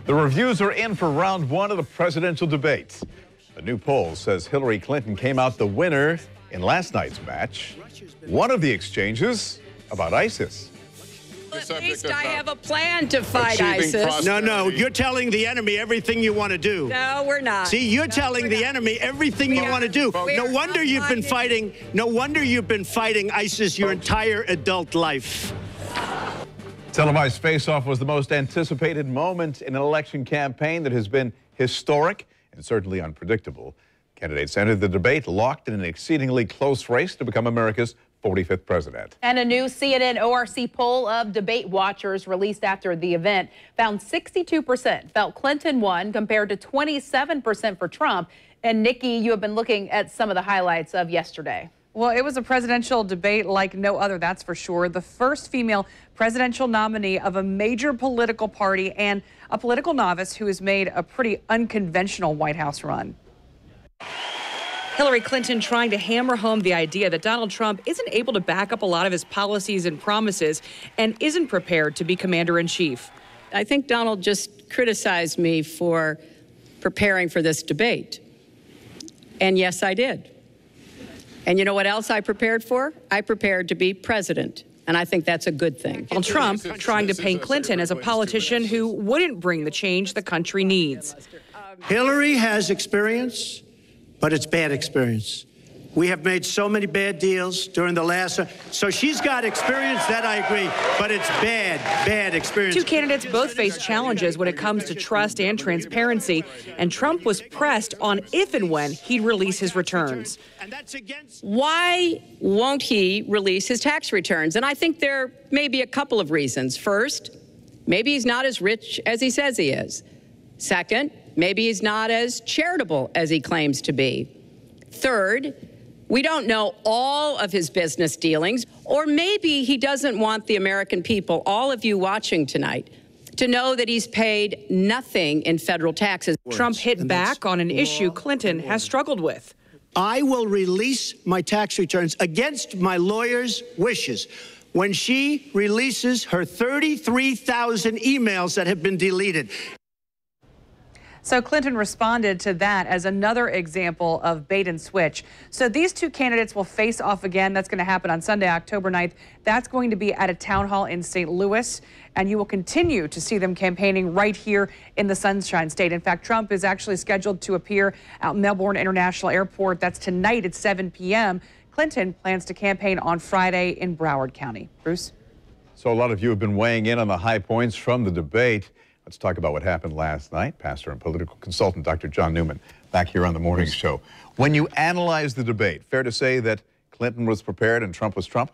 The reviews are in for round one of the presidential debate. A new poll says Hillary Clinton came out the winner in last night's match. One of the exchanges about ISIS. At least I have a plan to fight ISIS. No, you're telling the enemy everything you want to do. No, we're not. See, you're telling the enemy everything you want to do. No wonder you've been fighting. No wonder you've been fighting ISIS your entire adult life. Televised face-off was the most anticipated moment in an election campaign that has been historic and certainly unpredictable. Candidates entered the debate locked in an exceedingly close race to become America's 45th president. And a new CNN ORC poll of debate watchers released after the event found 62% felt Clinton won compared to 27% for Trump. And Nikki, you have been looking at some of the highlights of yesterday. Well, it was a presidential debate like no other, that's for sure. The first female presidential nominee of a major political party and a political novice who has made a pretty unconventional White House run. Hillary Clinton trying to hammer home the idea that Donald Trump isn't able to back up a lot of his policies and promises and isn't prepared to be commander-in-chief. I think Donald just criticized me for preparing for this debate. And yes, I did. And you know what else I prepared for? I prepared to be president. And I think that's a good thing. Donald Trump trying to paint Clinton as a politician who wouldn't bring the change the country needs. Hillary has experience, but it's bad experience. We have made so many bad deals during the last, so she's got experience, that I agree, but it's bad experience. Two candidates both face challenges when it comes to trust and transparency, and Trump was pressed on if and when he'd release his returns. Why won't he release his tax returns? And I think there may be a couple of reasons. First, maybe he's not as rich as he says he is. Second, maybe he's not as charitable as he claims to be. Third, we don't know all of his business dealings, or maybe he doesn't want the American people, all of you watching tonight, to know that he's paid nothing in federal taxes. Trump hit back on an issue Clinton has struggled with. I will release my tax returns against my lawyer's wishes when she releases her 33,000 emails that have been deleted. So Clinton responded to that as another example of bait and switch. So these two candidates will face off again. That's going to happen on Sunday, October 9th. That's going to be at a town hall in St. Louis. And you will continue to see them campaigning right here in the Sunshine State. In fact, Trump is actually scheduled to appear at Melbourne International Airport. That's tonight at 7 p.m. Clinton plans to campaign on Friday in Broward County. Bruce? So a lot of you have been weighing in on the high points from the debate. Let's talk about what happened last night. Pastor and political consultant Dr. John Newman back here on the morning show. When you analyze the debate, fair to say that Clinton was prepared and Trump was Trump?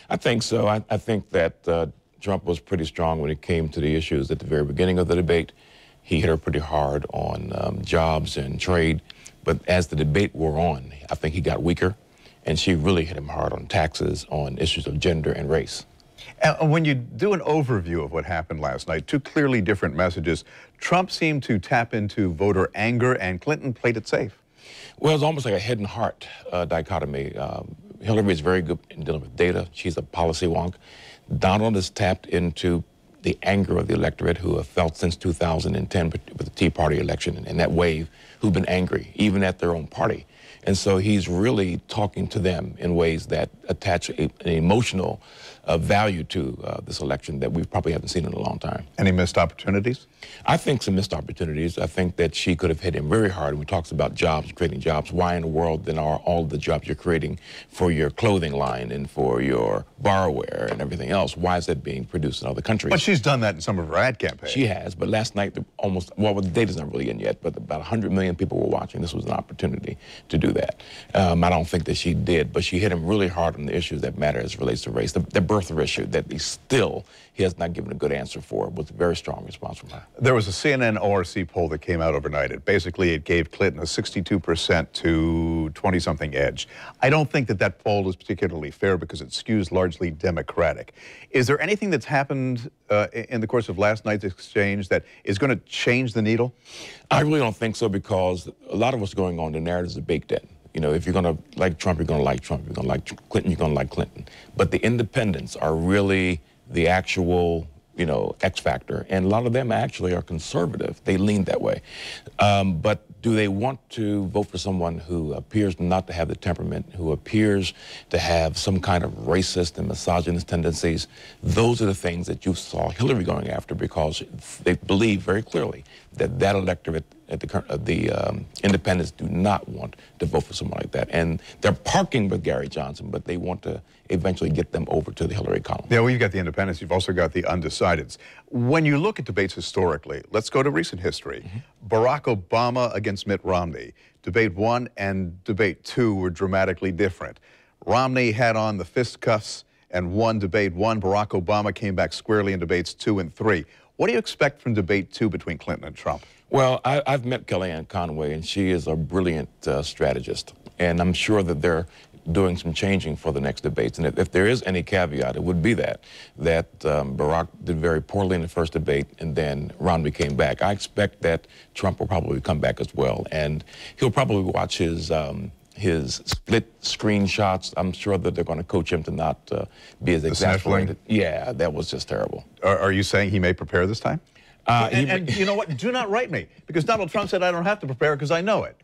I think so. I think that Trump was pretty strong when it came to the issues at the very beginning of the debate. He hit her pretty hard on jobs and trade. But as the debate wore on, I think he got weaker. And she really hit him hard on taxes, on issues of gender and race. When you do an overview of what happened last night, two clearly different messages. Trump seemed to tap into voter anger, and Clinton played it safe. Well, it's almost like a head and heart dichotomy. Hillary is very good in dealing with data. She's a policy wonk. Donald has tapped into the anger of the electorate who have felt since 2010 with the Tea Party election and that wave, who've been angry, even at their own party. And so he's really talking to them in ways that attach an emotional value to this election that we probably haven't seen in a long time. Any missed opportunities? I think some missed opportunities. I think that she could have hit him very hard when he talks about jobs, creating jobs. Why in the world then are all the jobs you're creating for your clothing line and for your barware and everything else, why is that being produced in other countries? But she's done that in some of her ad campaigns. She has, but last night well, the data's not really in yet, but about 100 million people were watching. This was an opportunity to do that. I don't think that she did, but she hit him really hard on the issues that matter as it relates to race. The birther issue that he has not given a good answer for was a very strong response from her. There was a CNN ORC poll that came out overnight. It gave Clinton a 62% to 20-something edge. I don't think that poll is particularly fair because it skews largely Democratic. Is there anything that's happened in the course of last night's exchange that is going to change the needle? I really don't think so, because a lot of what's going on, the narratives are baked in. You know, if you're going to like Trump, you're going to like Trump. If you're going to like Clinton, you're going to like Clinton. But the independents are really the actual, you know, X factor, and a lot of them actually are conservative. They lean that way. But do they want to vote for someone who appears not to have the temperament, who appears to have some kind of racist and misogynist tendencies? Those are the things that you saw Hillary going after, because they believe very clearly that that electorate at the independents do not want to vote for someone like that. And they're parking with Gary Johnson, but they want to eventually get them over to the Hillary column. Yeah, well, you've got the independents. You've also got the undecideds. When you look at debates historically, let's go to recent history. Barack Obama against Mitt Romney. Debate 1 and debate 2 were dramatically different. Romney had on the fistcuffs and won debate 1. Barack Obama came back squarely in debates 2 and 3. What do you expect from debate 2 between Clinton and Trump? Well, I've met Kellyanne Conway, and she is a brilliant strategist. And I'm sure that they're doing some changing for the next debates. And if there is any caveat, it would be that Barack did very poorly in the first debate, and then Romney came back. I expect that Trump will probably come back as well. And he'll probably watch his split screen shots. I'm sure that they're going to coach him to not be as exasperated. Yeah, that was just terrible. Are you saying he may prepare this time? And you know what? Do not write me, because Donald Trump said I don't have to prepare because I know it.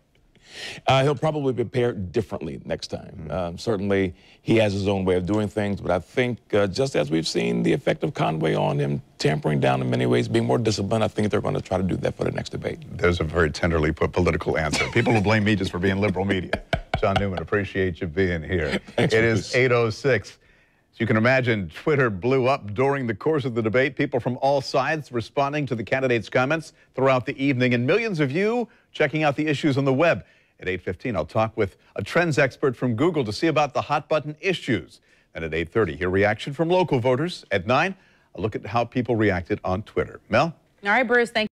He'll probably prepare differently next time. Certainly, he has his own way of doing things, but I think just as we've seen the effect of Conway on him tampering down in many ways, being more disciplined, I think they're going to try to do that for the next debate. There's a very tenderly put political answer. People will blame me just for being liberal media. John Newman, appreciate you being here. Thanks, it is 8:06. As you can imagine, Twitter blew up during the course of the debate. People from all sides responding to the candidates' comments throughout the evening, and millions of you checking out the issues on the web. At 8:15, I'll talk with a trends expert from Google to see about the hot button issues. And at 8:30, hear reaction from local voters. At 9, a look at how people reacted on Twitter. Mel? All right, Bruce, thank you.